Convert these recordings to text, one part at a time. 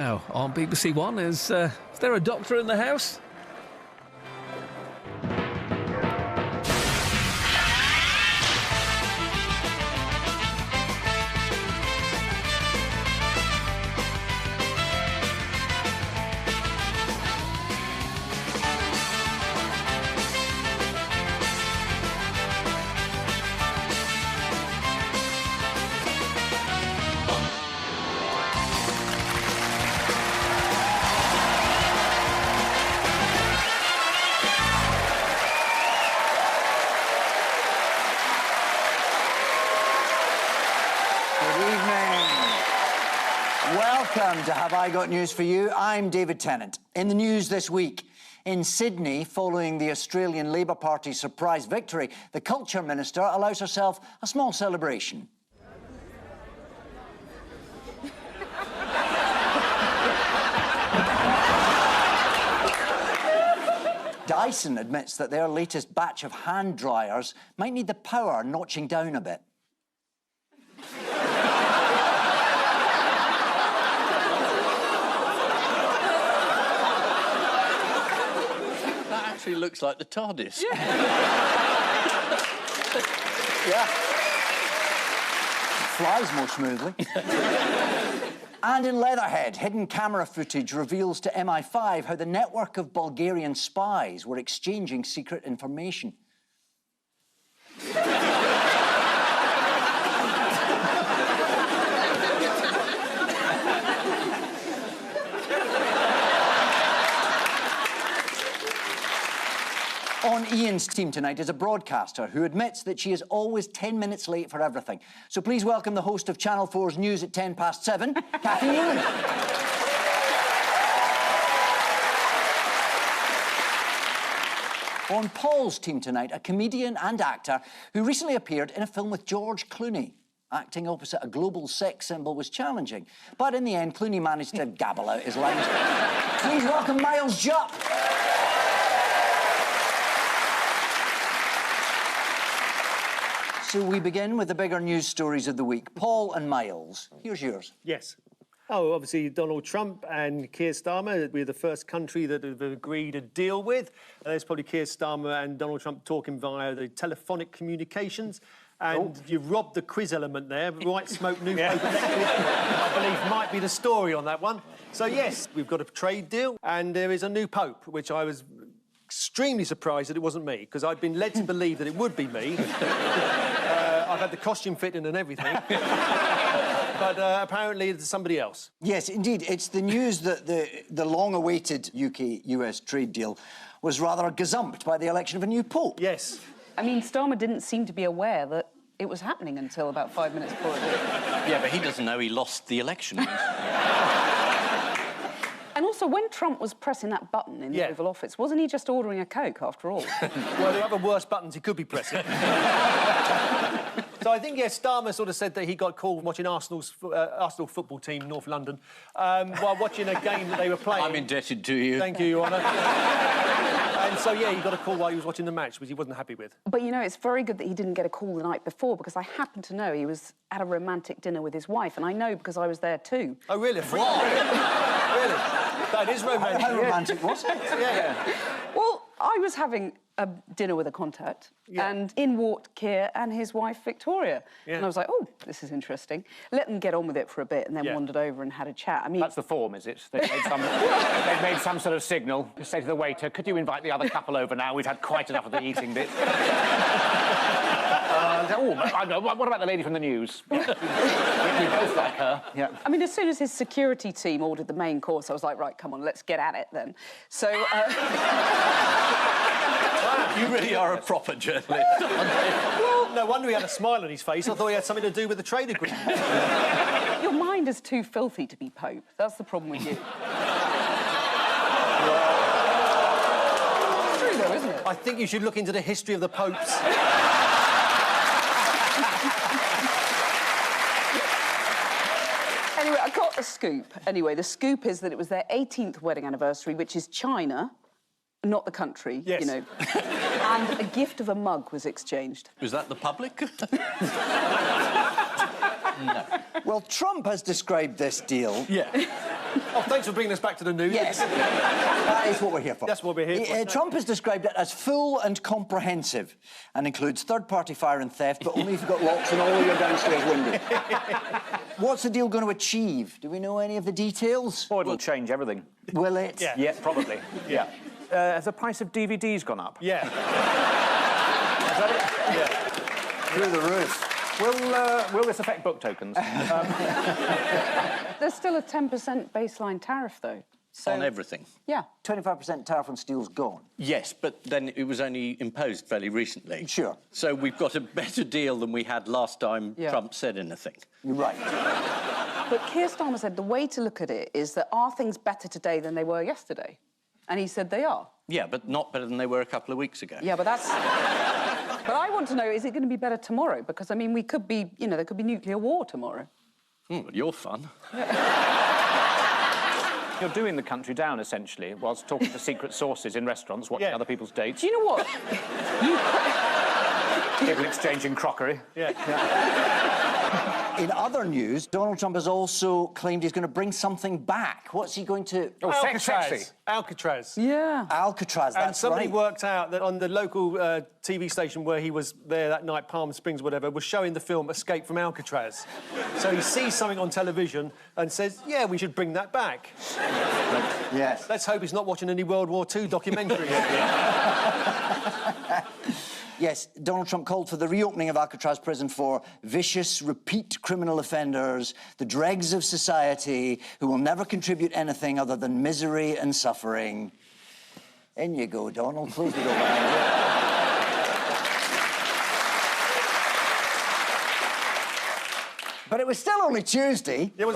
Now, on BBC One, is there a doctor in the house? Welcome to Have I Got News For You? I'm David Tennant. In the news this week, in Sydney, following the Australian Labor Party's surprise victory, the Culture Minister allows herself a small celebration. Dyson admits that their latest batch of hand dryers might need the power notching down a bit. Actually looks like the TARDIS. Yeah. Flies more smoothly. And in Leatherhead, hidden camera footage reveals to MI5 how the network of Bulgarian spies were exchanging secret information. On Ian's team tonight is a broadcaster who admits that she is always 10 minutes late for everything. So please welcome the host of Channel 4's News at 7:10, Cathy Newman. On Paul's team tonight, a comedian and actor who recently appeared in a film with George Clooney. Acting opposite a global sex symbol was challenging, but in the end, Clooney managed to gabble out his lines. Please welcome Miles Jupp. So we begin with the bigger news stories of the week. Paul and Miles, here's yours. Yes. Oh, obviously, Donald Trump and Keir Starmer, we're the first country that have agreed a deal with. There's probably Keir Starmer and Donald Trump talking via the telephonic communications. And you've robbed the quiz element there. White smoke, new paper, I believe, might be the story on that one. So, yes, we've got a trade deal, and there is a new pope, which I was extremely surprised that it wasn't me, because I'd been led to believe that it would be me. I've had the costume fitting and everything. But apparently it's somebody else. Yes, indeed. It's the news that the long-awaited UK-US trade deal was rather gazumped by the election of a new pope. Yes. I mean, Starmer didn't seem to be aware that it was happening until about 5 minutes before it did. Yeah, but he doesn't know he lost the election. And also, when Trump was pressing that button in the Oval Office, wasn't he just ordering a Coke, after all? Well, there are other worse buttons he could be pressing. So I think, yes, Starmer sort of said that he got called watching Arsenal football team, North London, while watching a game that they were playing. I'm indebted to you. Thank you, Your Honour. And so, yeah, he got a call while he was watching the match, which he wasn't happy with. But, you know, it's very good that he didn't get a call the night before, because I happen to know he was at a romantic dinner with his wife, and I know because I was there too. Oh, really? What? Really? That is romantic. How romantic was it? Yeah. Well, I was having a dinner with a contact, and in walked Keir and his wife, Victoria. Yeah. And I was like, oh, this is interesting. Let them get on with it for a bit, and then wandered over and had a chat. I mean... That's the form, is it? They've made some sort of signal to say to the waiter, could you invite the other couple over now? We've had quite enough of the eating bit. What about the lady from the news? We both like her. Yeah. I mean, as soon as his security team ordered the main course, I was like, right, come on, let's get at it then. So... You really are a proper journalist. Well, no wonder he had a smile on his face. I thought he had something to do with the trade agreement. Your mind is too filthy to be Pope. That's the problem with you. It's true, though, isn't it? I think you should look into the history of the popes. Anyway, I got a scoop. Anyway, the scoop is that it was their 18th wedding anniversary, which is China, not the country, yes. You know. And a gift of a mug was exchanged. Was that the public? No. Well, Trump has described this deal Oh, thanks for bringing us back to the news. Yes, that is what we're here for. That's what we're here for. Trump has described it as full and comprehensive and includes third-party fire and theft, but only if you've got locks on all of your downstairs windows. What's the deal going to achieve? Do we know any of the details? Or it'll change everything. Will it? Yeah. Yeah, probably. Yeah. Has the price of DVDs gone up? Yeah. Is that it? Yeah. Through the roof. Will this affect book tokens? There's still a 10% baseline tariff, though. So, On everything. yeah. 25% tariff on steel's gone. Yes, but then it was only imposed fairly recently. Sure. So we've got a better deal than we had last time Yeah. Trump said anything. You're right. But Keir Starmer said the way to look at it is that are things better today than they were yesterday? And he said they are. Yeah, but not better than they were a couple of weeks ago. Yeah, but that's... But I want to know, is it going to be better tomorrow? Because, I mean, we could be, you know, there could be nuclear war tomorrow. Well, you're fun. You're doing the country down, essentially, whilst talking to secret sources in restaurants, watching Yeah. other people's dates. Do you know what? People exchanging crockery. Yeah. In other news, Donald Trump has also claimed he's going to bring something back. What's he going to... Oh, sexy. Alcatraz. Yeah. Alcatraz, And that's somebody right. worked out that on the local TV station where he was there that night, Palm Springs, whatever, was showing the film Escape from Alcatraz. So he sees something on television and says, yeah, we should bring that back. Yes. Let's hope he's not watching any World War II documentary. Yes, Donald Trump called for the reopening of Alcatraz prison for vicious, repeat criminal offenders, the dregs of society, who will never contribute anything other than misery and suffering. In you go, Donald. Close the door behind you. But it was still only Tuesday. It was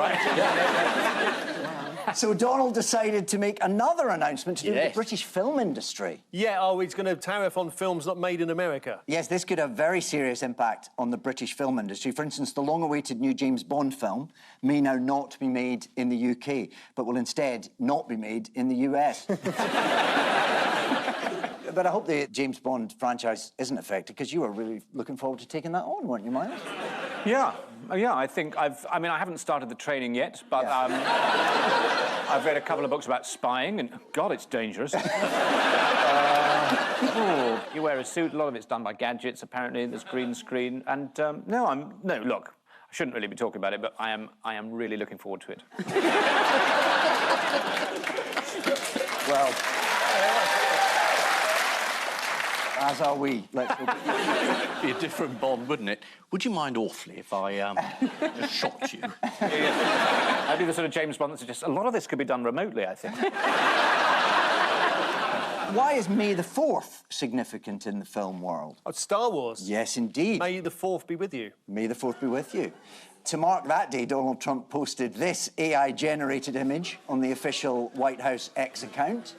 So Donald decided to make another announcement to do with Yes. the British film industry. Yeah, oh, he's going to tariff on films not made in America. Yes, this could have very serious impact on the British film industry. For instance, the long-awaited new James Bond film may now not be made in the UK, but will instead not be made in the US. But I hope the James Bond franchise isn't affected, because you were really looking forward to taking that on, weren't you, Miles? Yeah. Oh, yeah, I think I haven't started the training yet, but I've read a couple of books about spying, and God, it's dangerous. You wear a suit. A lot of it's done by gadgets, apparently. There's green screen, and no. Look, I shouldn't really be talking about it, but I am really looking forward to it. Well, as are we. Let's hope. It'd be a different Bond, wouldn't it? Would you mind awfully if I just shot you? I'd be the sort of James Bond that suggests a lot of this could be done remotely, I think. Why is May the 4th significant in the film world? Oh, Star Wars. Yes, indeed. May the 4th be with you. May the 4th be with you. To mark that day, Donald Trump posted this AI-generated image on the official White House X account.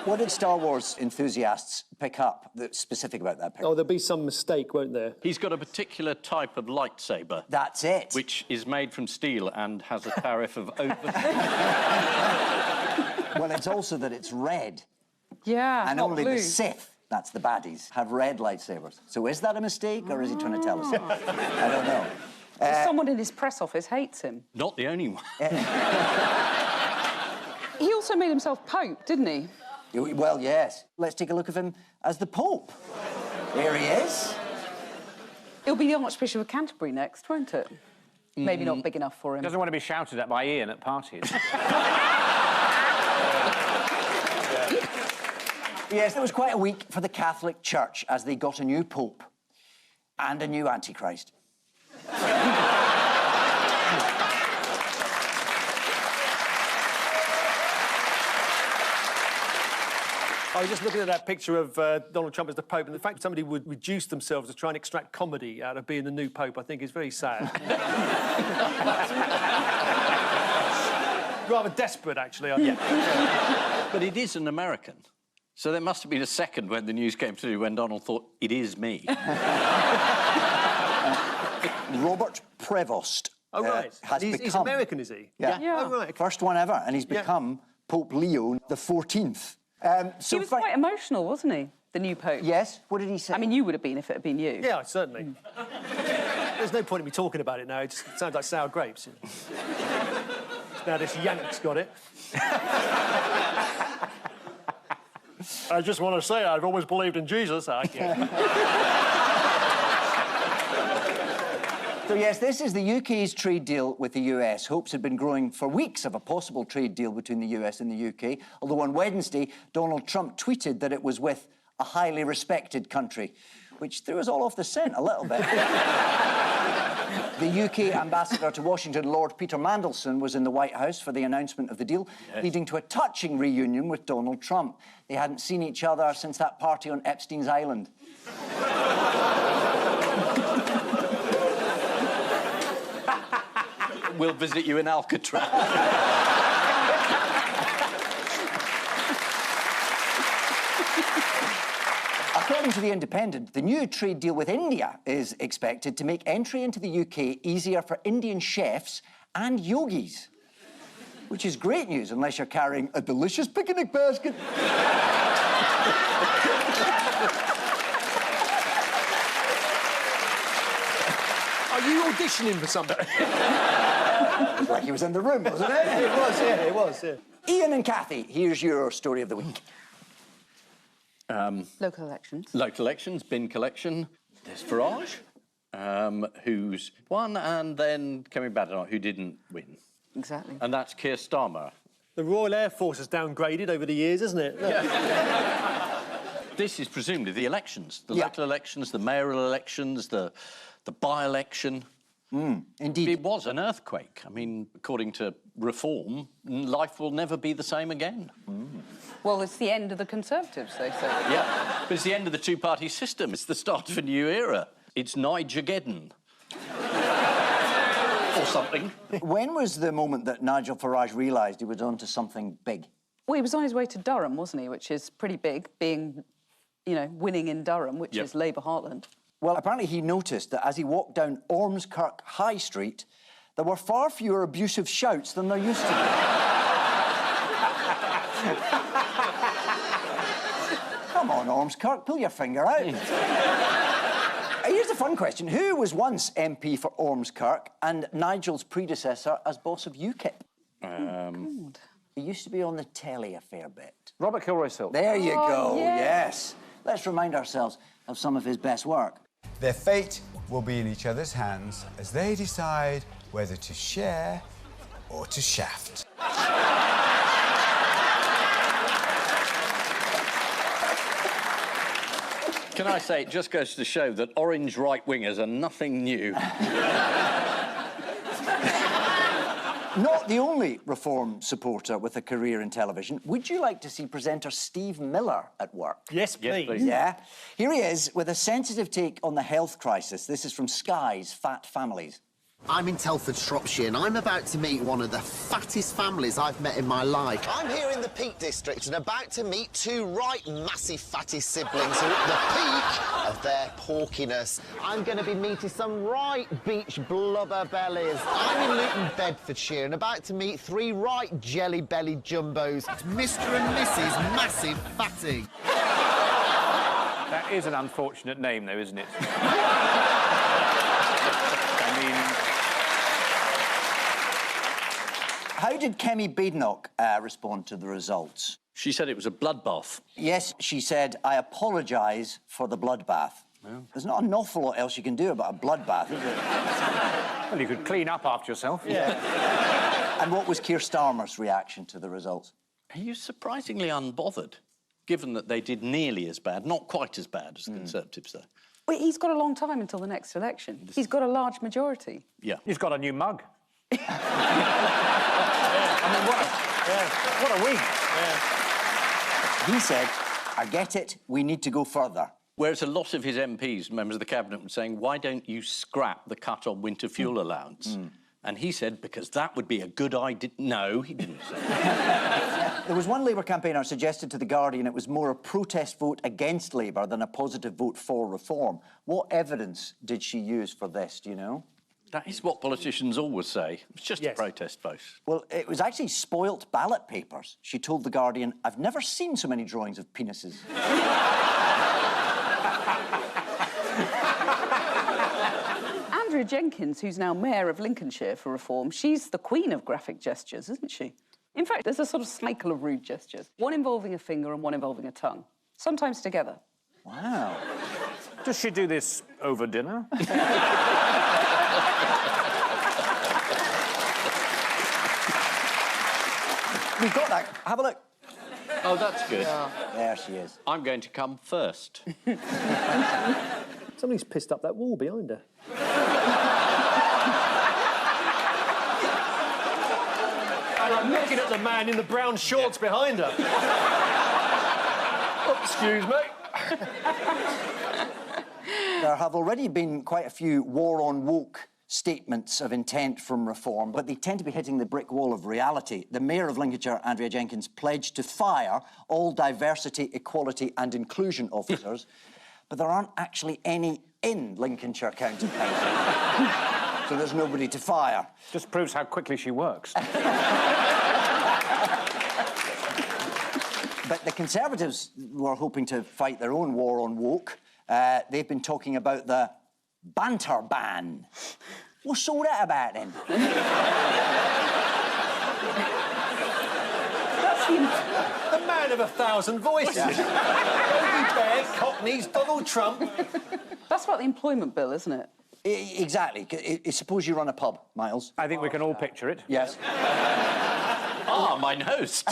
What did Star Wars enthusiasts pick up that's specific about that picture? Oh, there'll be some mistake, won't there? He's got a particular type of lightsaber. That's it. Which is made from steel and has a tariff of over... Well, it's also that it's red. Yeah, And not only blue. the Sith, that's the baddies, have red lightsabers. So is that a mistake, or is he trying to tell us something? I don't know. Someone in his press office hates him. Not the only one. He also made himself Pope, didn't he? Well, yes. Let's take a look at him as the Pope. Here he is. It'll be the Archbishop of Canterbury next, won't it? Maybe not big enough for him. Doesn't want to be shouted at by Ian at parties. Yes, there was quite a week for the Catholic Church as they got a new Pope and a new Antichrist. I was just looking at that picture of Donald Trump as the Pope, and the fact that somebody would reduce themselves to try and extract comedy out of being the new Pope, I think is very sad. Rather desperate, actually, I think. But it is an American. So there must have been a second when the news came through when Donald thought, it is me. Robert Prevost. Oh, right. Has He's become... American, is he? Yeah. Yeah. Oh, right. First one ever, and he's become Pope Leo the 14th. He was quite emotional, wasn't he? The new Pope. Yes? What did he say? I mean, you would have been if it had been you. Yeah, certainly. There's no point in me talking about it now. It just sounds like sour grapes. Now this Yank's got it. I just want to say I've always believed in Jesus. So yes, this is the UK's trade deal with the US. Hopes had been growing for weeks of a possible trade deal between the US and the UK, although on Wednesday, Donald Trump tweeted that it was with a highly respected country, which threw us all off the scent a little bit. The UK ambassador to Washington, Lord Peter Mandelson, was in the White House for the announcement of the deal, leading to a touching reunion with Donald Trump. They hadn't seen each other since that party on Epstein's Island. We'll visit you in Alcatraz. According to The Independent, the new trade deal with India is expected to make entry into the UK easier for Indian chefs and yogis, which is great news unless you're carrying a delicious picnic basket. Are you auditioning for something? It was like he was in the room, wasn't it? It was, yeah. Ian and Kathy, here's your story of the week. Local elections. Local elections, bin collection. There's Farage, who's won, and then coming back tonight, who didn't win. Exactly. And that's Keir Starmer. The Royal Air Force has downgraded over the years, isn't it? Yeah. This is presumably the elections, the local elections, the mayoral elections, the by-election. Indeed. It was an earthquake. I mean, according to Reform, life will never be the same again. Well, it's the end of the Conservatives, they say. Yeah, but it's the end of the two-party system. It's the start of a new era. It's Nigergeddon. Or something. When was the moment that Nigel Farage realised he was onto something big? Well, he was on his way to Durham, wasn't he? Which is pretty big, being, you know, winning in Durham, which is Labour heartland. Well, apparently he noticed that as he walked down Ormskirk High Street, there were far fewer abusive shouts than there used to be. Come on, Ormskirk, pull your finger out. Here's a fun question. Who was once MP for Ormskirk and Nigel's predecessor as boss of UKIP? He used to be on the telly a fair bit. Robert Kilroy-Silk. There you go, yes. Let's remind ourselves of some of his best work. Their fate will be in each other's hands as they decide whether to share or to shaft. Can I say, it just goes to show that orange right-wingers are nothing new. Not the only Reform supporter with a career in television. Would you like to see presenter Steve Miller at work? Yes, please. Yeah. Here he is with a sensitive take on the health crisis. This is from Sky's Fat Families. I'm in Telford, Shropshire, and I'm about to meet one of the fattest families I've met in my life. I'm here in the Peak District and about to meet two right massive fatty siblings who are at the peak of their porkiness. I'm going to be meeting some right beach blubber bellies. I'm in Luton, Bedfordshire, and about to meet three right jelly-bellied jumbos. It's Mr. and Mrs. Massive Fatty. That is an unfortunate name, though, isn't it? I mean... How did Kemi Badenoch respond to the results? She said it was a bloodbath. Yes, she said, I apologise for the bloodbath. Well. There's not an awful lot else you can do about a bloodbath, is there? Well, you could clean up after yourself. Yeah. And what was Keir Starmer's reaction to the results? He was surprisingly unbothered, given that they did nearly as bad, not quite as bad as the Conservatives, though. Well, he's got a long time until the next election. He's got a large majority. Yeah. He's got a new mug. I mean, what a week. Yeah. He said, I get it, we need to go further. Whereas a lot of his MPs, members of the Cabinet, were saying, why don't you scrap the cut on winter fuel allowance? And he said, because that would be a good idea. No, he didn't say that. There was one Labour campaigner suggested to The Guardian it was more a protest vote against Labour than a positive vote for reform. What evidence did she use for this, do you know? That is what politicians always say. It's just a protest vote. Well, it was actually spoilt ballot papers. She told The Guardian, I've never seen so many drawings of penises. Andrew Andrea Jenkins, who's now Mayor of Lincolnshire for Reform, she's the queen of graphic gestures, isn't she? In fact, there's a sort of cycle of rude gestures, one involving a finger and one involving a tongue, sometimes together. Wow. Does she do this over dinner? We've got that. Have a look. Oh, that's good. There she is. I'm going to come first. Somebody's pissed up that wall behind her. And I'm looking at the man in the brown shorts behind her. Oh, excuse me. There have already been quite a few war on woke statements of intent from Reform, but they tend to be hitting the brick wall of reality. The Mayor of Lincolnshire, Andrea Jenkins, pledged to fire all diversity, equality and inclusion officers, but there aren't actually any in Lincolnshire County Council. So there's nobody to fire. Just proves how quickly she works. But the Conservatives were hoping to fight their own war on woke. They've been talking about the banter ban. What's all that about, then? That's the man of 1,000 voices. Toby Bear, Cockneys, Donald Trump. That's about the employment bill, isn't it? Exactly. Suppose you run a pub, Miles. I think we can all picture it. Yes. Ah, mine host.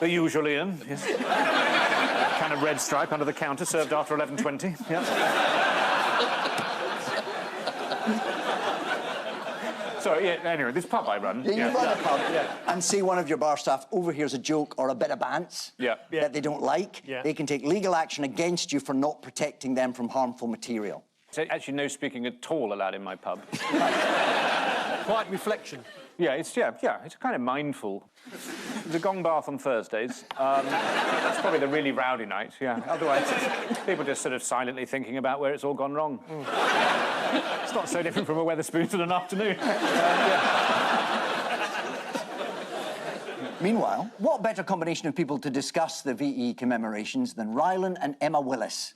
The usual Ian, yes. Can of red stripe under the counter, served after 11:20. Yeah. Sorry, yeah, anyway, this pub I run. You run a pub and say one of your bar staff overhears a joke or a bit of bants that they don't like. Yeah. They can take legal action against you for not protecting them from harmful material. So actually no speaking at all allowed in my pub. Quiet reflection. Yeah, it's kind of mindful. The gong bath on Thursdays. That's probably the really rowdy night, yeah. Otherwise, people just sort of silently thinking about where it's all gone wrong. It's not so different from a Wetherspoons in an afternoon. Meanwhile, what better combination of people to discuss the VE commemorations than Rylan and Emma Willis?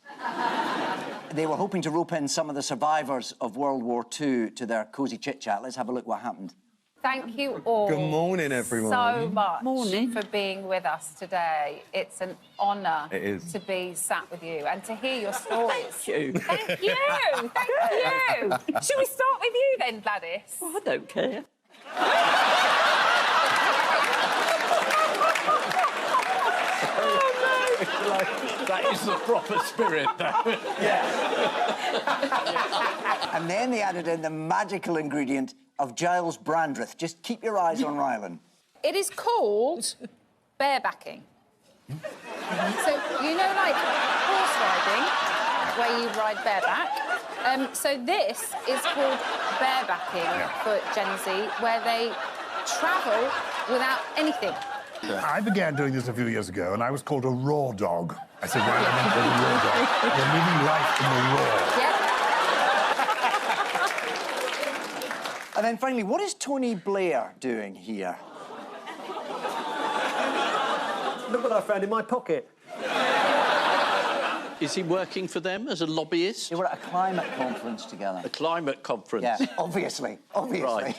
They were hoping to rope in some of the survivors of World War II to their cosy chit-chat. Let's have a look what happened. Thank you all Good morning, everyone. so much Morning. for being with us today. It's an honour It is. to be sat with you and to hear your stories. Thank you. Thank you. Thank you. Should we start with you then, Gladys? I don't care. That is the proper spirit, though. And then they added in the magical ingredient of Giles Brandreth. Just keep your eyes on Rylan. It is called barebacking. So, you know, like horse riding, where you ride bareback? So this is called barebacking for Gen Z, where they travel without anything. I began doing this a few years ago, and I was called a raw dog. I said, why am I called a raw dog? You're living life in the raw. Yeah. And then finally, what is Tony Blair doing here? Look what I found in my pocket. Is he working for them as a lobbyist? They were at a climate conference together. A climate conference. Yeah, obviously. Right.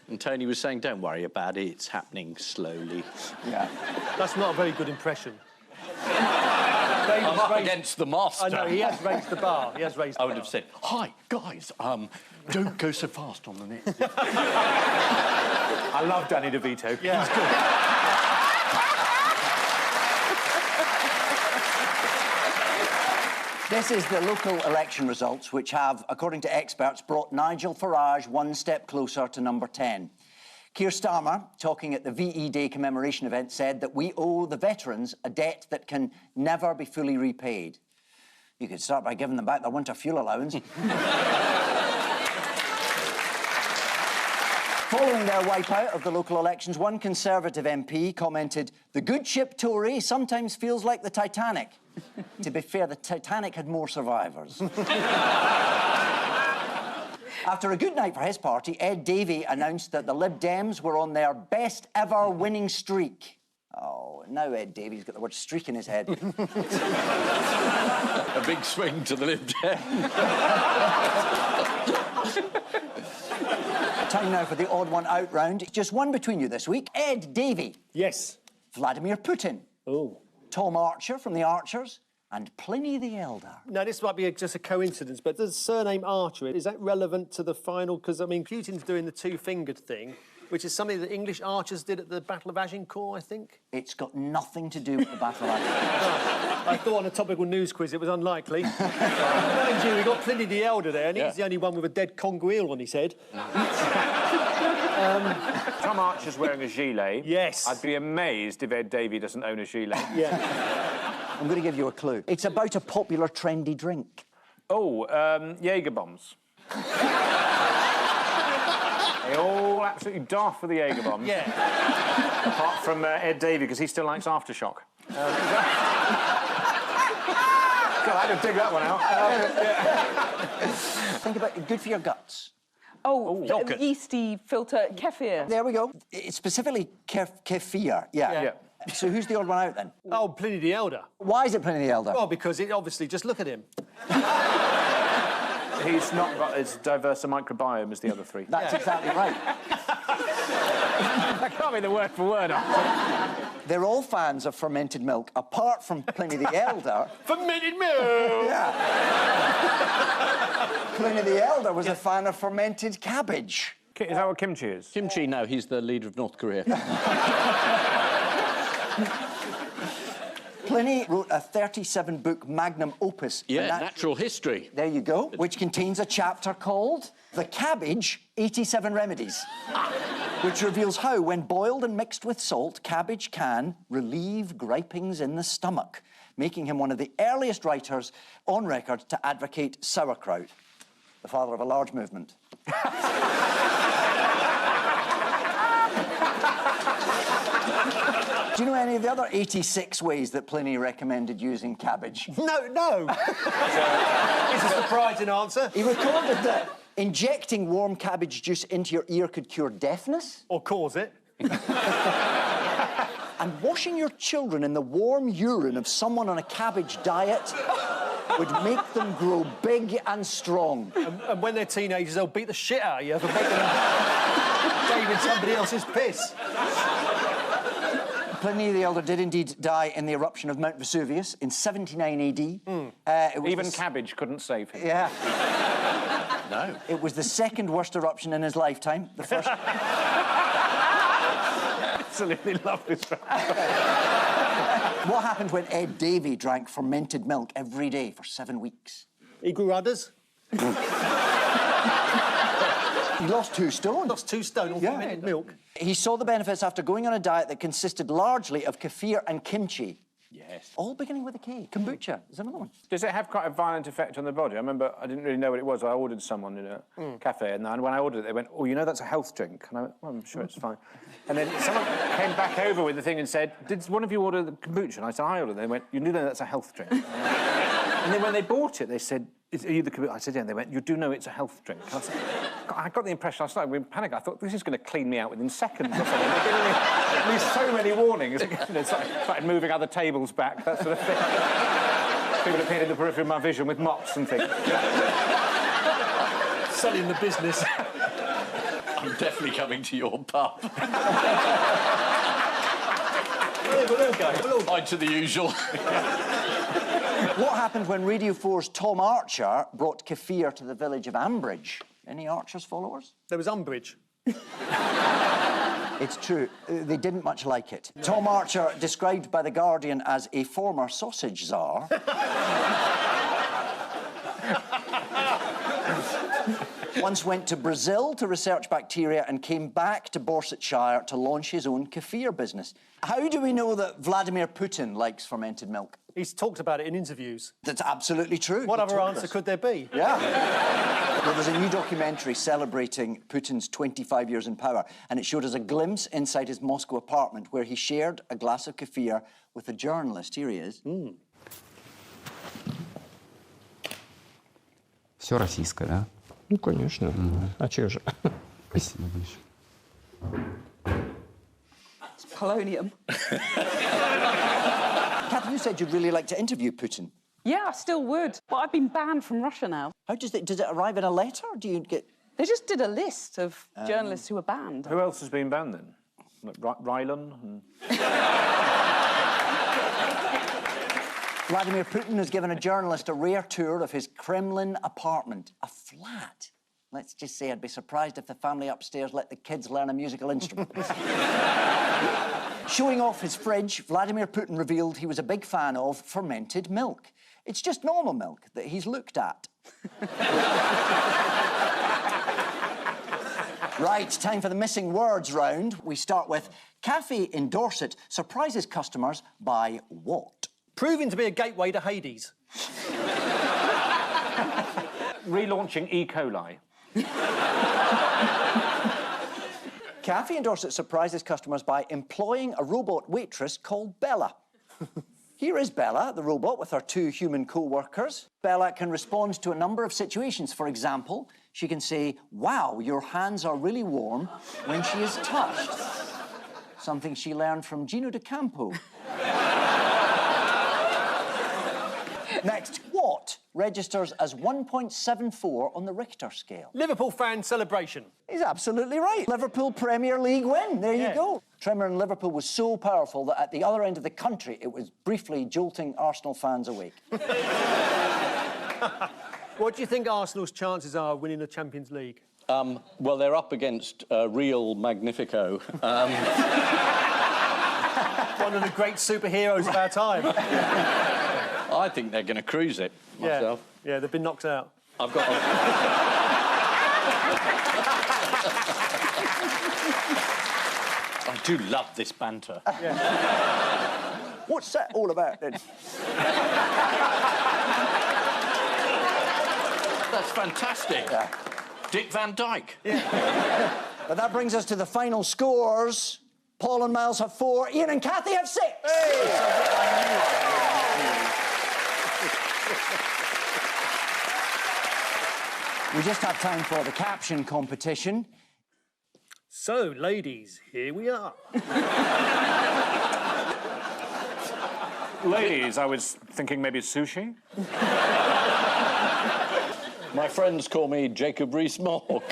And Tony was saying, don't worry about it, it's happening slowly. Yeah. That's not a very good impression. I'm up against the master. I know, he has raised the bar. He has raised the I bar. would have said, hi, guys, don't go so fast on the net. I love Danny DeVito. Yeah. He's good. This is the local election results, which have, according to experts, brought Nigel Farage one step closer to number 10. Keir Starmer, talking at the VE Day commemoration event, said that we owe the veterans a debt that can never be fully repaid. You could start by giving them back their winter fuel allowance. Following their wipeout of the local elections, one Conservative MP commented, "The good ship Tory sometimes feels like the Titanic." To be fair, the Titanic had more survivors. After a good night for his party, Ed Davey announced that the Lib Dems were on their best ever winning streak. Oh, now Ed Davey's got the word streak in his head. A big swing to the Lib Dems. Time now for the odd one out round. Just one between you this week. Ed Davey. Yes. Vladimir Putin. Oh. Tom Archer from the Archers. And Pliny the Elder. Now, this might be just a coincidence, but the surname Archer, is that relevant to the final? Because, I mean, Putin's doing the two-fingered thing, which is something that English archers did at the Battle of Agincourt, I think. It's got nothing to do with the Battle of Agincourt. I thought on a topical news quiz it was unlikely. Mind you, we've got Pliny the Elder there, and he's the only one with a dead conger eel on his head. Tom Archer's wearing a gilet. Yes. I'd be amazed if Ed Davey doesn't own a gilet. Yeah. I'm going to give you a clue. It's about a popular trendy drink. Oh, Jaeger bombs. They all absolutely daft for the Jaeger bombs. Yeah. Apart from Ed Davey, because he still likes Aftershock. God, I had to dig that one out. Think about it. Good for your guts. Oh, yogurt. yeasty filter kefir. There we go. It's specifically kefir. Yeah. So who's the odd one out then? Oh, Pliny the Elder. Why is it Pliny the Elder? Well, because it obviously, just look at him. He's not got as diverse a microbiome as the other three. That's exactly right. That can't be the word for word. They're all fans of fermented milk, apart from Pliny the Elder. Fermented milk! Yeah. Pliny the Elder was a fan of fermented cabbage. Is that what kimchi is? Kimchi, no, he's the leader of North Korea. Pliny wrote a 37-book magnum opus. Yeah, natural history. There you go. Which contains a chapter called The Cabbage 87 Remedies, which reveals how, when boiled and mixed with salt, cabbage can relieve gripings in the stomach, making him one of the earliest writers on record to advocate sauerkraut, the father of a large movement. Do you know any of the other 86 ways that Pliny recommended using cabbage? No. It's a surprising answer. He recorded that injecting warm cabbage juice into your ear could cure deafness. Or cause it. And washing your children in the warm urine of someone on a cabbage diet would make them grow big and strong. And when they're teenagers, they'll beat the shit out of you for making them bathe in somebody else's piss. Pliny the Elder did indeed die in the eruption of Mount Vesuvius in 79 AD. Even cabbage couldn't save him. Yeah. No. It was the second worst eruption in his lifetime. The first... Absolutely love this. What happened when Ed Davey drank fermented milk every day for 7 weeks? He grew udders. He lost 2 stone. Lost 2 stone on fermented milk. He saw the benefits after going on a diet that consisted largely of kefir and kimchi. Yes. All beginning with a K. Kombucha is another one. Does it have quite a violent effect on the body? I remember I didn't really know what it was. I ordered someone in a cafe, and when I ordered it, they went, "Oh, you know that's a health drink." And I went, "Well, I'm sure it's fine." And then someone came back over with the thing and said, "Did one of you order the kombucha?" And I said, "I ordered it." They went, "You do know that's a health drink." And then when they bought it, they said, "Are you the kombucha?" I said, "Yeah." And they went, "You do know it's a health drink." And I said, I got the impression I started with panic. I thought this is going to clean me out within seconds or something. They're giving me so many warnings. Started moving other tables back, that sort of thing. People appeared in the periphery of my vision with mops and things. Selling the business. I'm definitely coming to your pub. We'll go. Bye to the usual. What happened when Radio 4's Tom Archer brought kefir to the village of Ambridge? Any Archer's followers? There was Umbridge. It's true. They didn't much like it. Tom Archer, described by The Guardian as a former sausage czar, once went to Brazil to research bacteria and came back to Borsetshire to launch his own kefir business. How do we know that Vladimir Putin likes fermented milk? He's talked about it in interviews. That's absolutely true. What other answer could there be? Yeah. Well, there's a new documentary celebrating Putin's 25 years in power, and it showed us a glimpse inside his Moscow apartment where he shared a glass of kefir with a journalist. Here he is. Все российское, да? Ну, конечно. А че же? Спасибо большое. It's polonium. Kath, you said you'd really like to interview Putin. Yeah, I still would. But I've been banned from Russia now. How does it arrive in a letter? Or do you get... They just did a list of journalists who were banned. Who else has been banned then? Like Rylan and... Vladimir Putin has given a journalist a rare tour of his Kremlin apartment. A flat. Let's just say I'd be surprised if the family upstairs let the kids learn a musical instrument. Showing off his fridge, Vladimir Putin revealed he was a big fan of fermented milk. It's just normal milk that he's looked at. Right, time for the missing words round. We start with Cafe in Dorset surprises customers by what? Proving to be a gateway to Hades. Relaunching E. coli. Cafe in Dorset surprises customers by employing a robot waitress called Bella. Here is Bella, the robot, with her 2 human co-workers. Bella can respond to a number of situations. For example, she can say, "Wow, your hands are really warm," when she is touched. Something she learned from Gino D'Acampo. Next, what registers as 1.74 on the Richter scale? Liverpool fan celebration. He's absolutely right. Liverpool Premier League win. There you go. Tremor in Liverpool was so powerful that at the other end of the country, it was briefly jolting Arsenal fans awake. What do you think Arsenal's chances are of winning the Champions League? Well, they're up against Real Magnifico. One of the great superheroes of our time. I think they're going to cruise it, myself. Yeah, they've been knocked out. I've got... I do love this banter. What's that all about, then? That's fantastic. Yeah. Dick Van Dyke. Yeah. But that brings us to the final scores. Paul and Miles have 4, Ian and Kathy have 6. We just have time for the caption competition. So, ladies, here we are. Ladies, I was thinking maybe sushi. My friends call me Jacob Rees-Mogg.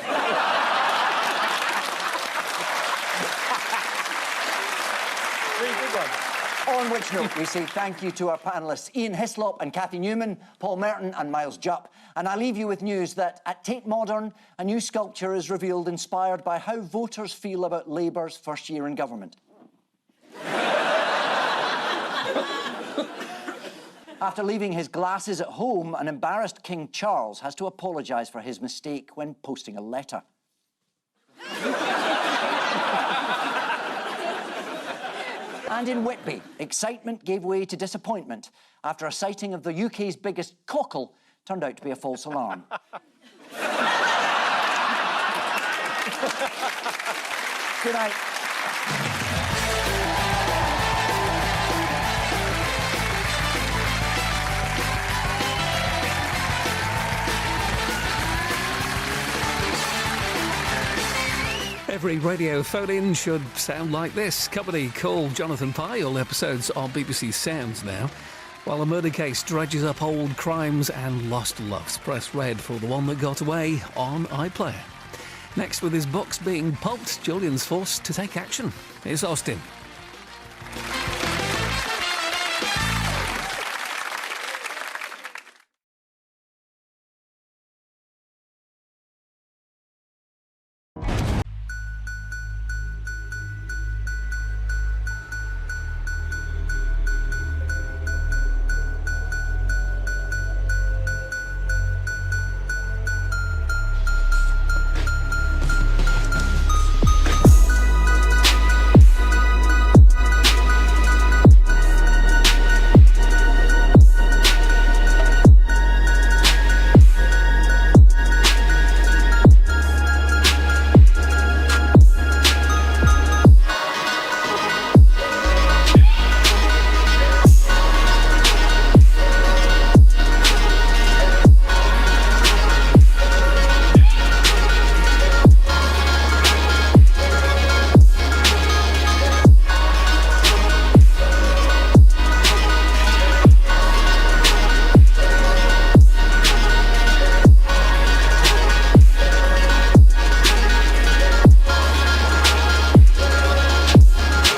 On which note, we say thank you to our panellists, Ian Hislop and Kathy Newman, Paul Merton and Miles Jupp. And I leave you with news that at Tate Modern, a new sculpture is revealed inspired by how voters feel about Labour's first year in government. After leaving his glasses at home, an embarrassed King Charles has to apologise for his mistake when posting a letter. And in Whitby, excitement gave way to disappointment after a sighting of the UK's biggest cockle turned out to be a false alarm. Good night. Every radio phone-in should sound like this. Company call Jonathan Pye. All episodes on BBC Sounds now. While a murder case dredges up old crimes and lost loves. Press red for the one that got away on iPlayer. Next, with his books being pulped, Julian's forced to take action. Here's Austin.